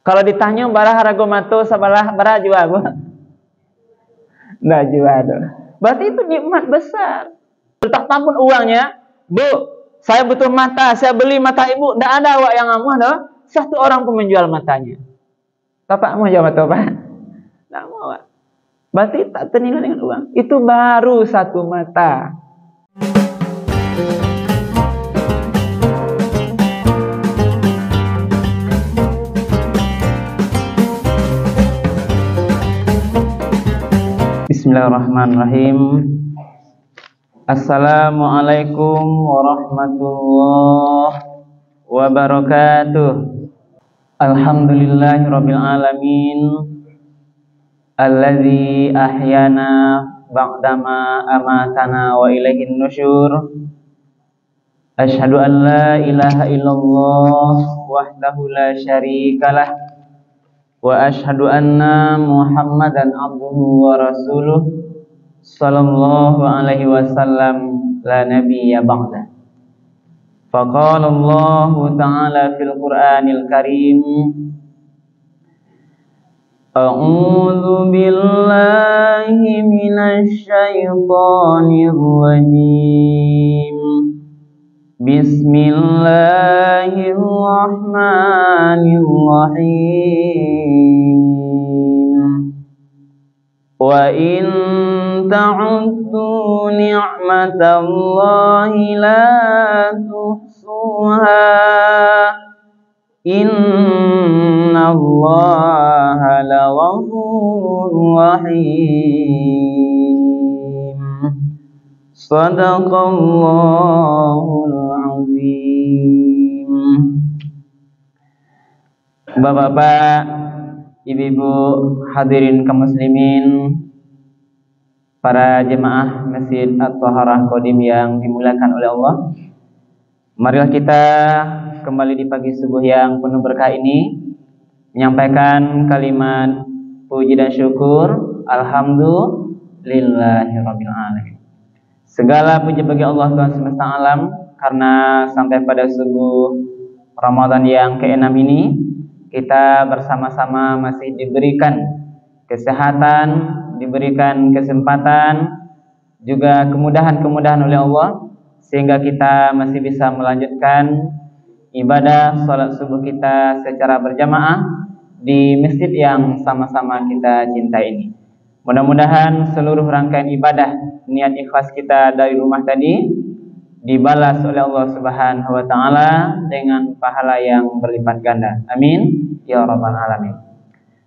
Kalau ditanya barah harago mato sabalah barah jua Bu. Nggak jua tuh. Berarti itu nikmat besar. Tak tampun uangnya, Bu, saya butuh mata, saya beli mata Ibu. Nggak ada awak yang ngamuh dah. Satu orang pun menjual matanya. Bapak mau jawab atau Pak? Nggak mau. Berarti tak ternilai dengan uang. Itu baru satu mata. Bismillahirrahmanirrahim. Assalamualaikum warahmatullahi wabarakatuh. Alhamdulillahirabbil alamin. Alladzi ahyana ba'dama amatana wa ilaihin nusyur. Asyhadu an la ilaha illallah wahdahu la syarikalah wa asyhadu anna Muhammadan abduhu wa rasuluh sallallahu alaihi wasallam la nabiyya ba'da. Faqala Allah ta'ala fil Qur'anil Karim, A'udzu billahi minasy syaithanir rajim. Bismillahirrahmanirrahim. Wa in ta'uddu ni'matallahi la tuhsuha. Innallaha laghafurur rahim. Shadaqallahul azim. Bapak-bapak, ibu-ibu, hadirin kaum muslimin, para jemaah Masjid At-Thaharah Qadim yang dimuliakan oleh Allah. Marilah kita kembali di pagi subuh yang penuh berkah ini menyampaikan kalimat puji dan syukur. Alhamdulillahirabbil alamin. Segala puji bagi Allah Tuhan semesta alam, karena sampai pada subuh Ramadan yang ke-6 ini kita bersama-sama masih diberikan kesehatan, diberikan kesempatan, juga kemudahan-kemudahan oleh Allah, sehingga kita masih bisa melanjutkan ibadah sholat subuh kita secara berjamaah di masjid yang sama-sama kita cintai ini. Mudah-mudahan seluruh rangkaian ibadah, niat ikhlas kita dari rumah tadi dibalas oleh Allah Subhanahu wa taala dengan pahala yang berlipat ganda. Amin ya rabbal alamin.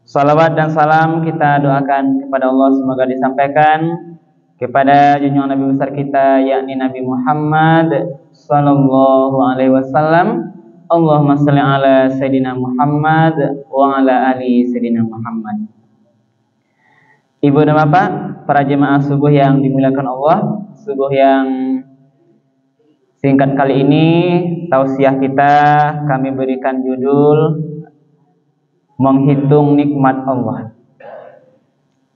Salawat dan salam kita doakan kepada Allah semoga disampaikan kepada junjungan Nabi besar kita, yakni Nabi Muhammad sallallahu alaihi wasallam. Allahumma shalli ala Sayyidina Muhammad wa ala ali Sayyidina Muhammad. Ibu dan bapak, para jemaah subuh yang dimuliakan Allah, subuh yang singkat kali ini tausiah kita kami berikan judul menghitung nikmat Allah.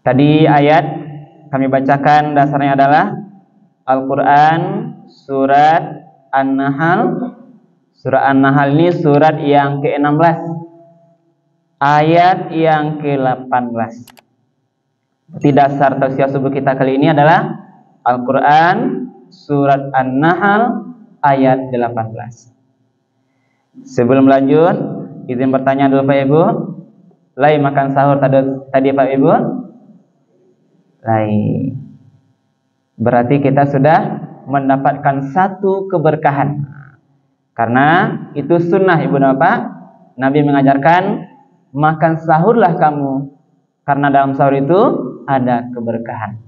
Tadi ayat kami bacakan dasarnya adalah Al-Quran surat An-Nahl. Surah An-Nahl ini surat yang ke-16, ayat yang ke-18. Di dasar tausiah subuh kita kali ini adalah Al-Quran surat An-Nahl ayat 18. Sebelum lanjut, izin bertanya dulu Pak Ibu. Lai makan sahur tadi Pak Ibu? Lai. Berarti kita sudah mendapatkan satu keberkahan. Karena itu sunnah Ibu dan Bapak. Nabi mengajarkan makan sahurlah kamu, karena dalam sahur itu ada keberkahan.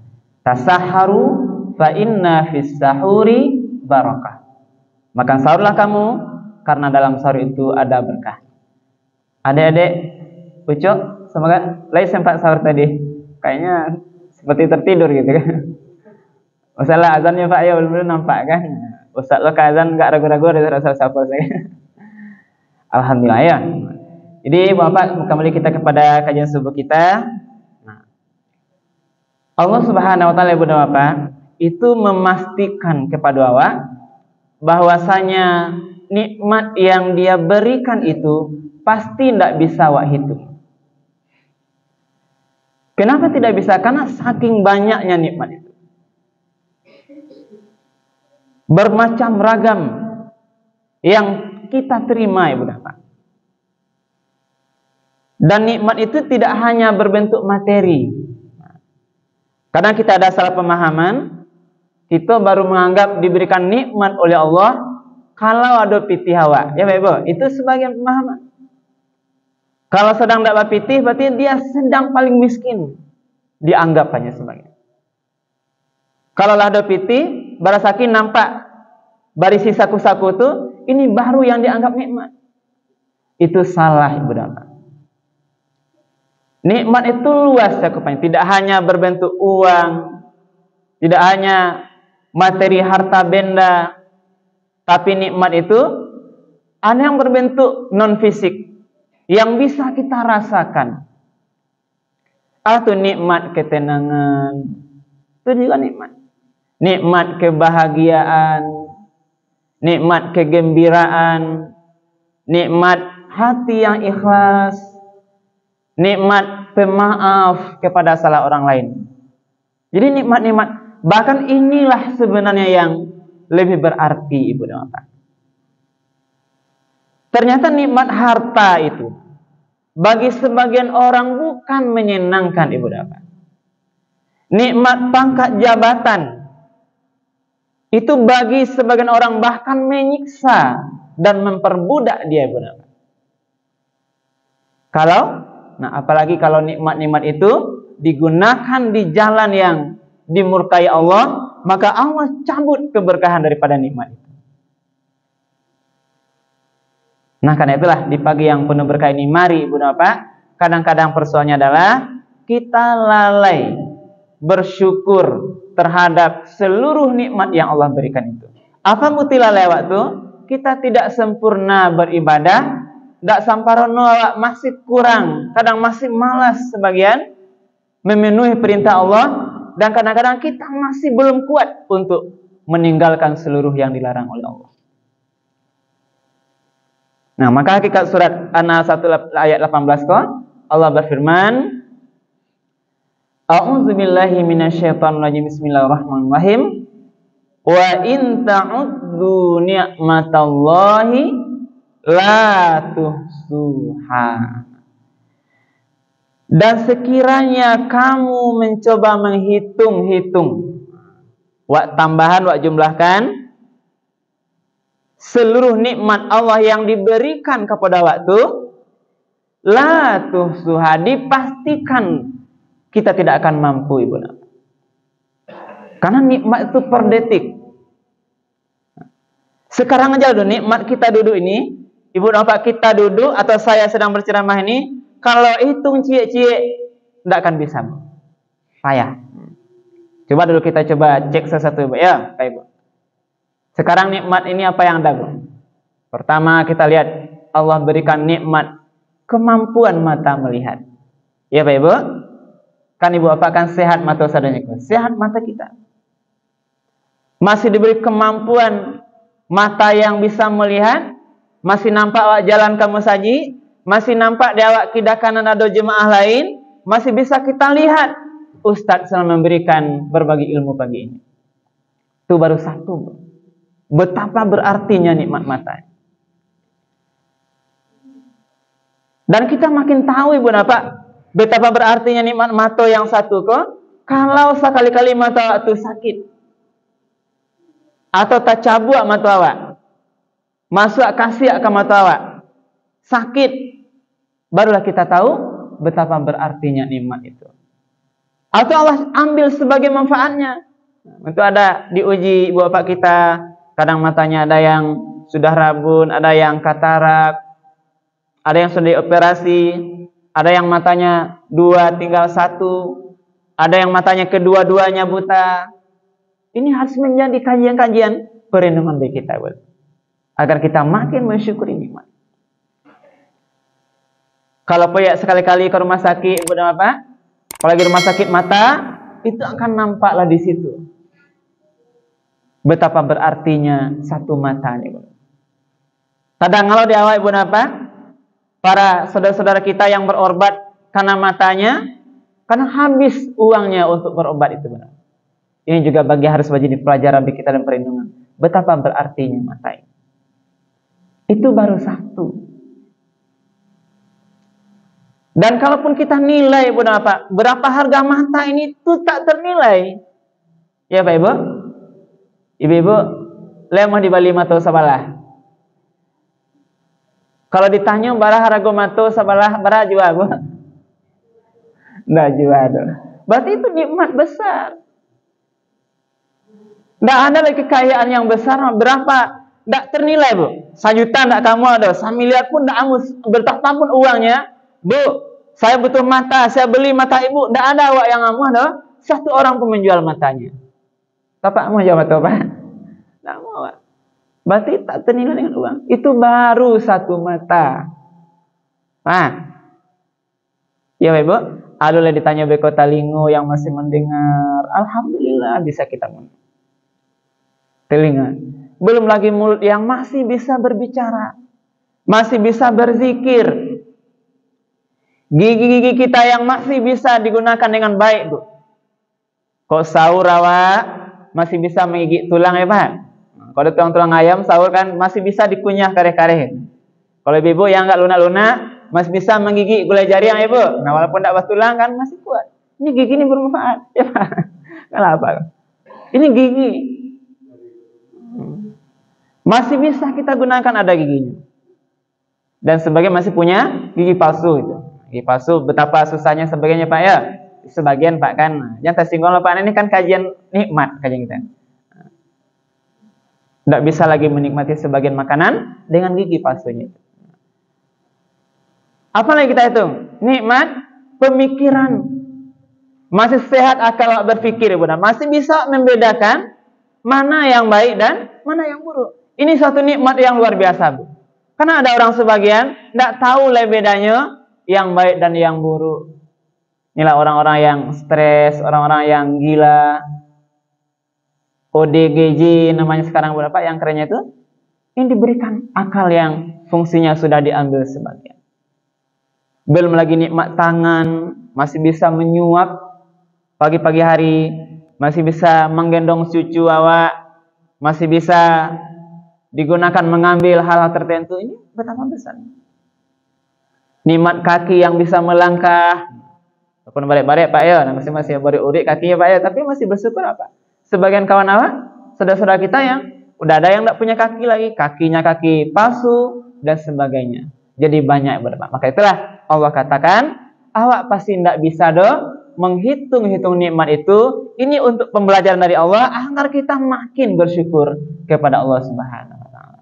Tasahharu fa inna fis sahuri barakah. Makan sahurlah kamu, karena dalam sahur itu ada berkah. Adik-adik, Ucok, semoga Lai sempat sahur tadi. Kayaknya seperti tertidur gitu kan. Masalah azannya Pak ya belum nampak kan. Ustaz lo azan enggak ragu-ragu ada rasa-rasa saya. Alhamdulillah ya. Jadi Bapak, kembali kita kepada kajian subuh kita. Nah, Allah Subhanahu wa taala Ibu dan Bapak itu memastikan kepada awak bahwasanya nikmat yang Dia berikan itu pasti tidak bisa wak hitung. Kenapa tidak bisa? Karena saking banyaknya nikmat itu. Bermacam ragam yang kita terima, Ibu Bapak. Dan nikmat itu tidak hanya berbentuk materi. Kadang kita ada salah pemahaman, kita baru menganggap diberikan nikmat oleh Allah kalau ada pitih hawa. Ya Ibu, itu sebagian pemahaman. Kalau sedang tidak pitih, berarti dia sedang paling miskin. Dianggap hanya sebagian. Kalau ada pitih, barasaki nampak barisi saku-saku itu, ini baru yang dianggap nikmat. Itu salah, Ibu Bapak. Nikmat itu luas cakupannya, tidak hanya berbentuk uang, tidak hanya materi harta benda, tapi nikmat itu ada yang berbentuk non fisik yang bisa kita rasakan. Atau nikmat ketenangan, itu juga nikmat. Nikmat kebahagiaan, nikmat kegembiraan, nikmat hati yang ikhlas, nikmat pemaaf kepada salah orang lain. Jadi nikmat-nikmat, bahkan inilah sebenarnya yang lebih berarti, Ibu dan Bapak. Ternyata nikmat harta itu bagi sebagian orang bukan menyenangkan, Ibu dan Bapak. Nikmat pangkat jabatan itu bagi sebagian orang bahkan menyiksa dan memperbudak dia, Ibu dan Bapak. Apalagi kalau nikmat-nikmat itu digunakan di jalan yang dimurkai Allah, maka Allah cabut keberkahan daripada nikmat itu. Nah, karena itulah di pagi yang penuh berkah ini, mari Ibu dan Bapak, kadang-kadang persoalannya adalah kita lalai bersyukur terhadap seluruh nikmat yang Allah berikan itu. Apa bukti lalai waktu? Kita tidak sempurna beribadah, tidak samparono, masih kurang, kadang masih malas sebagian memenuhi perintah Allah, dan kadang-kadang kita masih belum kuat untuk meninggalkan seluruh yang dilarang oleh Allah. Nah, maka hakikat surat An-Nahl 1 ayat 18 Allah berfirman, A'udzubillahi minasyaitonirrajim, bismillahirrahmanirrahim. Wa in ta'uddu ni'matallahi la tuhsuha. Dan sekiranya kamu mencoba menghitung-hitung, tambahan, jumlahkan seluruh nikmat Allah yang diberikan kepada waktu, la tuhsuha, dipastikan kita tidak akan mampu, Ibu. Karena nikmat itu per detik. Sekarang aja dulu nikmat kita duduk ini, Ibu dan Bapak, kita duduk atau saya sedang berceramah ini, kalau hitung cie-cie tidak akan bisa, payah. Coba dulu kita coba cek sesuatu, Ibu. Ya, Pak Ibu. Sekarang nikmat ini apa yang ada, Bu? Pertama kita lihat Allah berikan nikmat kemampuan mata melihat. Ya Pak Ibu? Kan Ibu Bapak kan sehat mata saudaranya, sehat mata kita. Masih diberi kemampuan mata yang bisa melihat, masih nampak awak jalan kamu saji, masih nampak di awak kidal kanan ada jemaah lain, masih bisa kita lihat Ustadz sedang memberikan berbagi ilmu pagi ini. Itu baru satu, Bu. Betapa berartinya nikmat mata. Dan kita makin tahu, Ibu Bapak, betapa berartinya nikmat mata yang satu kalau sekali-kali mata itu sakit atau tak cabuk mata awak, masuk kasih ke mata awak, sakit, barulah kita tahu betapa berartinya nikmat itu. Atau Allah ambil sebagai manfaatnya. Itu ada diuji Ibu Bapak kita, kadang matanya ada yang sudah rabun, ada yang katarak, ada yang sudah dioperasi, ada yang matanya 2 tinggal 1, ada yang matanya kedua-duanya buta. Ini harus menjadi kajian-kajian perenungan bagi kita, agar kita makin mensyukuri nikmat. Kalau poyak sekali-kali ke rumah sakit, Ibu dan Bapak, apalagi rumah sakit mata, itu akan nampaklah di situ betapa berartinya satu mata, Ibu. Kadang kalau di awal, Ibu dan Bapak, para saudara-saudara kita yang berobat karena matanya, karena habis uangnya untuk berobat itu benar. Ini juga harus menjadi pelajaran bagi kita dan perlindungan. Betapa berartinya mata ini. Itu baru satu. Dan kalaupun kita nilai berapa harga mata ini itu tak ternilai. Ya Pak Ibu? Ibu-ibu, lemah di Bali mata sabalah. Kalau ditanya barah harga mata sabalah barah jua Bu. Nggak jua dong. Berarti itu nikmat besar. Nggak ada lagi kekayaan yang besar berapa? Nggak ternilai Bu. 1 juta nggak kamu ada, 1 miliar pun nggak kamu bertahun-tahun uangnya. Bu, saya butuh mata, saya beli mata ibu. Nggak ada awak yang kamu ada. 1 orang pun menjual matanya. Bapak mau jawab apa? Nggak mau Pak. Berarti tak ternilai dengan uang. Itu baru 1 mata. Nah, ya Ibu, alulah ditanya beko talingo yang masih mendengar. Alhamdulillah bisa kita mendengar. Telinga. Belum lagi mulut yang masih bisa berbicara. Masih bisa berzikir. Gigi-gigi kita yang masih bisa digunakan dengan baik, Bu. Kok sahur awak masih bisa menggigit tulang ya, Pak? Kalau ada tulang-tulang ayam sahur kan masih bisa dikunyah kareh-kareh. Kalau ibu yang enggak lunak-lunak masih bisa menggigit gulai jari yang ibu. Nah, walaupun enggak bertulang kan masih kuat. Ini gigi ini bermanfaat, ya Pak. Kenapa? Ini gigi. Masih bisa kita gunakan ada giginya. Dan sebagian masih punya gigi palsu itu. Gigi palsu betapa susahnya sebagainya Pak ya. Sebagian Pak kan. Yang tersinggung Pak ini kan kajian nikmat kajian kita. Tidak bisa lagi menikmati sebagian makanan dengan gigi palsunya. Apa lagi kita hitung? Nikmat pemikiran. Masih sehat akal berpikir benar. Masih bisa membedakan mana yang baik dan mana yang buruk. Ini satu nikmat yang luar biasa, Bu. Karena ada orang sebagian tidak tahu bedanya yang baik dan yang buruk. Inilah orang-orang yang stres, orang-orang yang gila. ODGJ namanya sekarang berapa yang kerennya itu? Ini diberikan akal yang fungsinya sudah diambil sebagian. Belum lagi nikmat tangan, masih bisa menyuap pagi-pagi hari, masih bisa menggendong cucu awak, masih bisa digunakan mengambil hal-hal tertentu. Ini betapa besar. Nikmat kaki yang bisa melangkah. Walaupun balik-balik Pak ya, masih beri-urik kakinya Pak ya, tapi masih bersyukur apa? Sebagian kawan awak, saudara-saudara kita yang udah ada yang tidak punya kaki lagi, kakinya kaki palsu dan sebagainya. Jadi banyak berapa. Maka itulah Allah katakan, awak pasti tidak bisa menghitung-hitung nikmat itu. Ini untuk pembelajaran dari Allah agar kita makin bersyukur kepada Allah Subhanahu wa taala.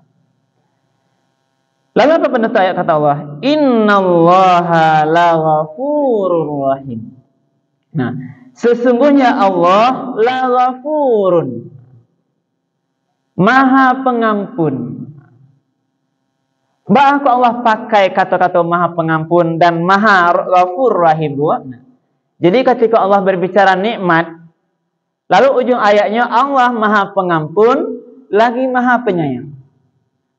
Lalu apa penutup ayat kata Allah? Innallaha laghafurur rahim. Nah, sesungguhnya Allah laghafurun, Maha Pengampun. Bahkan Allah pakai kata-kata Maha Pengampun dan Maha Ghafur Rahim. Nah, jadi ketika Allah berbicara nikmat, lalu ujung ayatnya Allah Maha Pengampun lagi Maha Penyayang.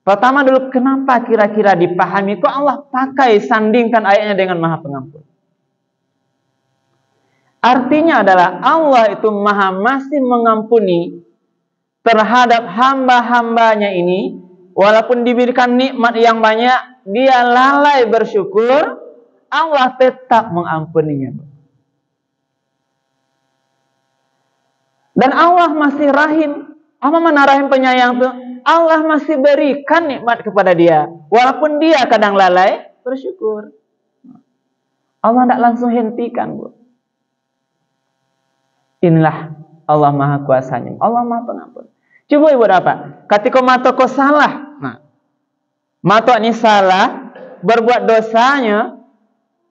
Pertama dulu, kenapa kira-kira dipahami kok Allah pakai sandingkan ayatnya dengan Maha Pengampun? Artinya adalah Allah itu masih mengampuni terhadap hamba-hambanya ini, walaupun diberikan nikmat yang banyak, dia lalai bersyukur, Allah tetap mengampuninya. Dan Allah masih rahim. Apa mana rahim penyayang itu? Allah masih berikan nikmat kepada dia, walaupun dia kadang lalai bersyukur. Allah tidak langsung hentikan, Bu. Inilah Allah Maha Kuasanya, Allah Maha Pengampun. Coba ibu apa? Ketika mata kau salah, nah, mata ini salah, berbuat dosanya,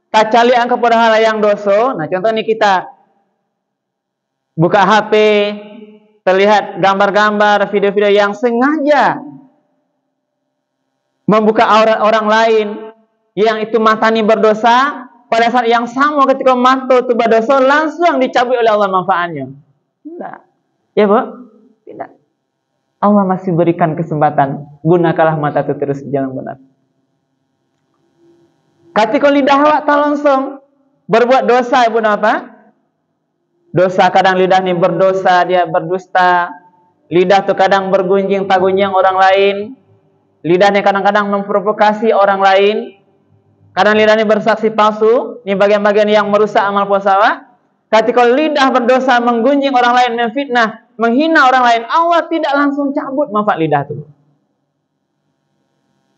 tak calian kepada hal yang dosa. Nah, contoh ini kita buka HP, terlihat gambar-gambar, video-video yang sengaja membuka aurat orang lain, yang itu mata ini berdosa. Pada saat yang sama ketika mata itu berdosa, langsung dicabut oleh Allah manfaatnya. Tidak. Ya Bu? Tidak. Allah masih berikan kesempatan. Gunakanlah mata itu terus jalan benar. Ketika lidah awak tak langsung berbuat dosa, ibu apa? Dosa, kadang lidah ini berdosa, dia berdusta. Lidah tu kadang bergunjing tak gunjing orang lain. Lidah ini kadang-kadang memprovokasi orang lain. Kadang lidah ini bersaksi palsu. Ini bagian-bagian yang merusak amal puasa awak. Ketika lidah berdosa, menggunjing orang lain, memfitnah, menghina orang lain, Allah tidak langsung cabut manfaat lidah itu.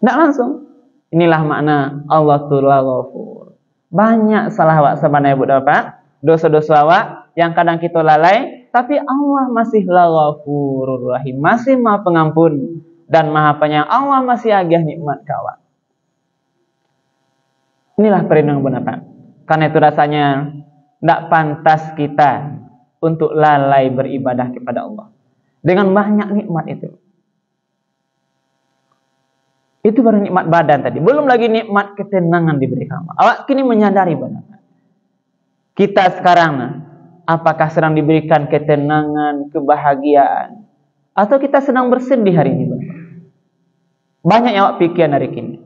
Tidak langsung. Inilah makna Allah tu Ghafur. Banyak salah awak sebenarnya ibu bapak, dosa-dosa awak yang kadang kita lalai, tapi Allah masih Ghafurur Rahim, masih Maha Pengampun dan Maha Penyayang. Allah masih agih nikmat ke awak. Inilah perlindungan ibu bapak. Karena itu rasanya tidak pantas kita untuk lalai beribadah kepada Allah dengan banyak nikmat itu. Itu baru nikmat badan tadi. Belum lagi nikmat ketenangan diberikan Allah. Awak kini menyadari benar. Kita sekarang apakah sedang diberikan ketenangan, kebahagiaan, atau kita sedang bersedih hari ini benar? Banyak yang awak pikirkan hari ini.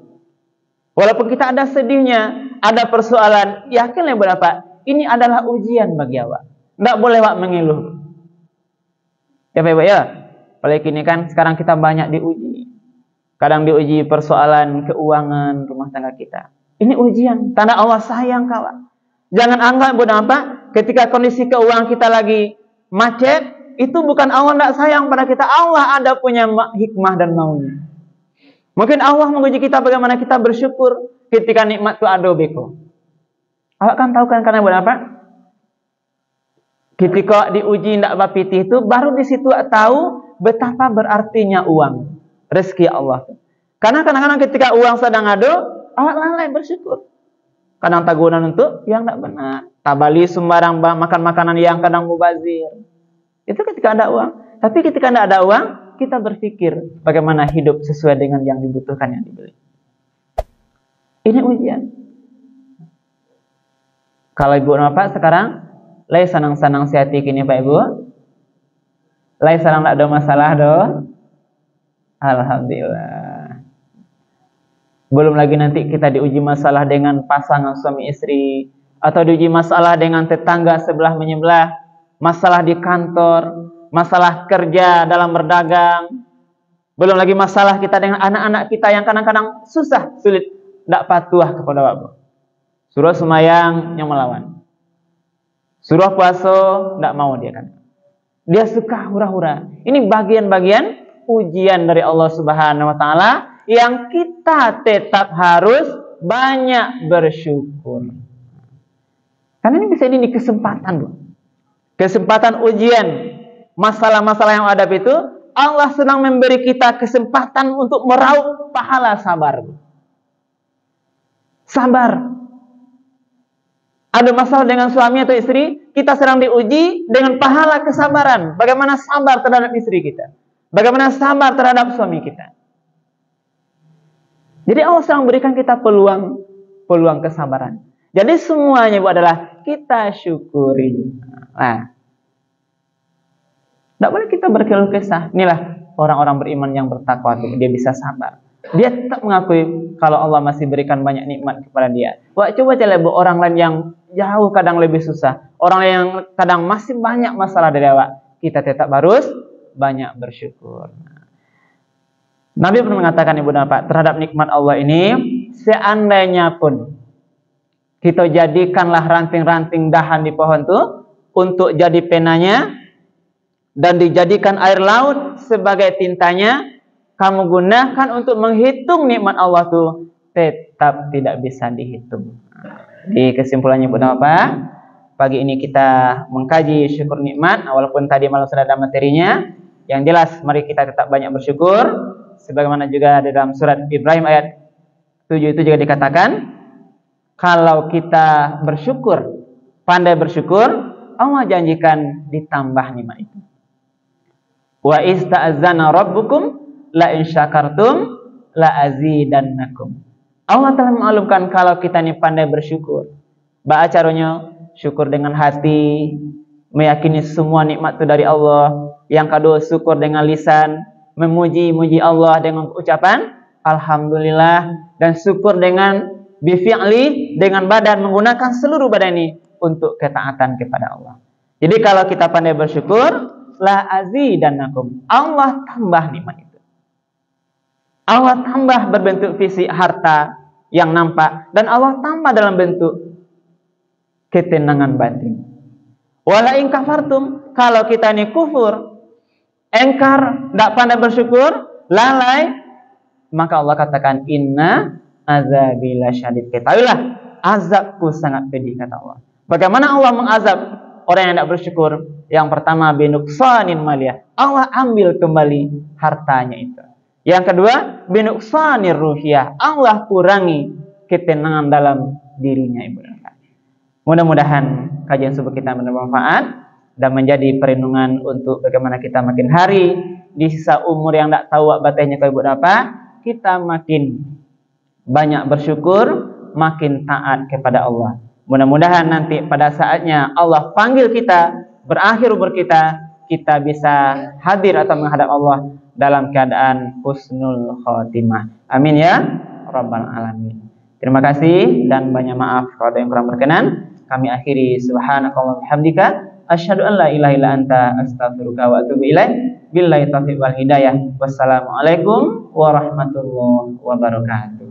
Walaupun kita ada sedihnya, ada persoalan, yakinlah berapa? Ini adalah ujian bagi awak. Tidak boleh awak mengeluh. Ya Pak Ibu ya. Apalagi ini kan sekarang kita banyak diuji. Kadang diuji persoalan keuangan rumah tangga kita. Ini ujian, tanda Allah sayang kawan. Jangan anggap bodoh apa, ketika kondisi keuangan kita lagi macet, itu bukan Allah tidak sayang pada kita. Allah ada punya hikmah dan maunya. Mungkin Allah menguji kita bagaimana kita bersyukur ketika nikmat itu ada beko. Awak kan tahu kan karena bodoh apa? Ketika diuji tidak bapiti itu, baru di situ tahu betapa berartinya uang. Rezeki Allah. Karena kadang-kadang ketika uang sedang ada, awak lalai bersyukur. Kadang tagunan untuk yang tidak benar. Tabali sembarang makan makanan yang kadang mubazir. Itu ketika ada uang. Tapi ketika tidak ada uang, kita berpikir bagaimana hidup sesuai dengan yang dibutuhkan, yang dibeli. Ini ujian. Kalau ibu bapak sekarang, lay senang-senang sehati kini Pak Ibu. Lay senang tidak ada masalah doh. Alhamdulillah. Belum lagi nanti kita diuji masalah dengan pasangan suami istri, atau diuji masalah dengan tetangga sebelah menyebelah, masalah di kantor, masalah kerja dalam berdagang. Belum lagi masalah kita dengan anak-anak kita yang kadang-kadang susah, sulit, tidak patuh kepada Allah. Suruh semayang yang melawan. Suruh puasa tidak mau dia kan. Dia suka hura-hura. Ini bagian-bagian ujian dari Allah Subhanahu wa taala yang kita tetap harus banyak bersyukur. Karena ini bisa ini kesempatan, Bu. Kesempatan ujian masalah-masalah yang ada itu, Allah sedang memberi kita kesempatan untuk meraup pahala sabar. Sabar. Ada masalah dengan suami atau istri, kita sedang diuji dengan pahala kesabaran. Bagaimana sabar terhadap istri kita? Bagaimana sabar terhadap suami kita? Jadi Allah sedang berikan kita peluang kesabaran. Jadi semuanya itu adalah kita syukuri. Nah, tidak boleh kita berkeluh kesah. Inilah orang-orang beriman yang bertakwa, dia bisa sabar. Dia tetap mengakui kalau Allah masih berikan banyak nikmat kepada dia. Wah, coba cari orang lain yang jauh kadang lebih susah, orang yang kadang masih banyak masalah dari awak. Kita tetap harus banyak bersyukur. Nabi pernah mengatakan ibu bapak terhadap nikmat Allah ini, seandainya pun kita jadikanlah ranting-ranting dahan di pohon itu untuk jadi penanya dan dijadikan air laut sebagai tintanya, kamu gunakan untuk menghitung nikmat Allah itu tetap tidak bisa dihitung. Di kesimpulannya ibu bapak, pagi ini kita mengkaji syukur nikmat, walaupun tadi malam sudah ada materinya. Yang jelas mari kita tetap banyak bersyukur, sebagaimana juga di dalam surat Ibrahim ayat 7 itu juga dikatakan, kalau kita bersyukur, pandai bersyukur, Allah janjikan ditambah nikmat itu. Wa ista'azana rabbukum la in syakartum la azidannakum. Allah telah mengalukan kalau kita ini pandai bersyukur. Baca caranya syukur dengan hati, meyakini semua nikmat itu dari Allah. Yang kedua, syukur dengan lisan, memuji-muji Allah dengan ucapan alhamdulillah, dan syukur dengan bifi'li, dengan badan, menggunakan seluruh badan ini untuk ketaatan kepada Allah. Jadi kalau kita pandai bersyukur, la azidannakum, Allah tambah nikmat itu. Allah tambah berbentuk fisik, harta yang nampak, dan Allah tambah dalam bentuk ketenangan batin. Wala in kafartum, kalau kita ini kufur, engkar, tidak pandai bersyukur, lalai, maka Allah katakan inna azabi lasyadid. Ketahuilah, azabku sangat pedih, kata Allah. Bagaimana Allah mengazab orang yang tidak bersyukur? Yang pertama, binuqsanin maliyah, Allah ambil kembali hartanya itu. Yang kedua, binuqsanir ruhiyah, Allah kurangi ketenangan dalam dirinya, ibu. Mudah-mudahan kajian subuh kita bermanfaat dan menjadi perlindungan untuk bagaimana kita makin hari di sisa umur yang tidak tahu batanya kau ibu apa, kita makin banyak bersyukur, makin taat kepada Allah. Mudah-mudahan nanti pada saatnya Allah panggil kita, berakhir umur kita bisa hadir atau menghadap Allah dalam keadaan husnul khotimah. Amin ya rabbal alamin. Terima kasih dan banyak maaf kalau ada yang kurang berkenan. Kami akhiri subhanakallah bihamdika asyhadu an la ilaha illa anta astaghfiruka wa atubu ilaik. Billahi taufiq wal hidayah. Wassalamualaikum warahmatullahi wabarakatuh.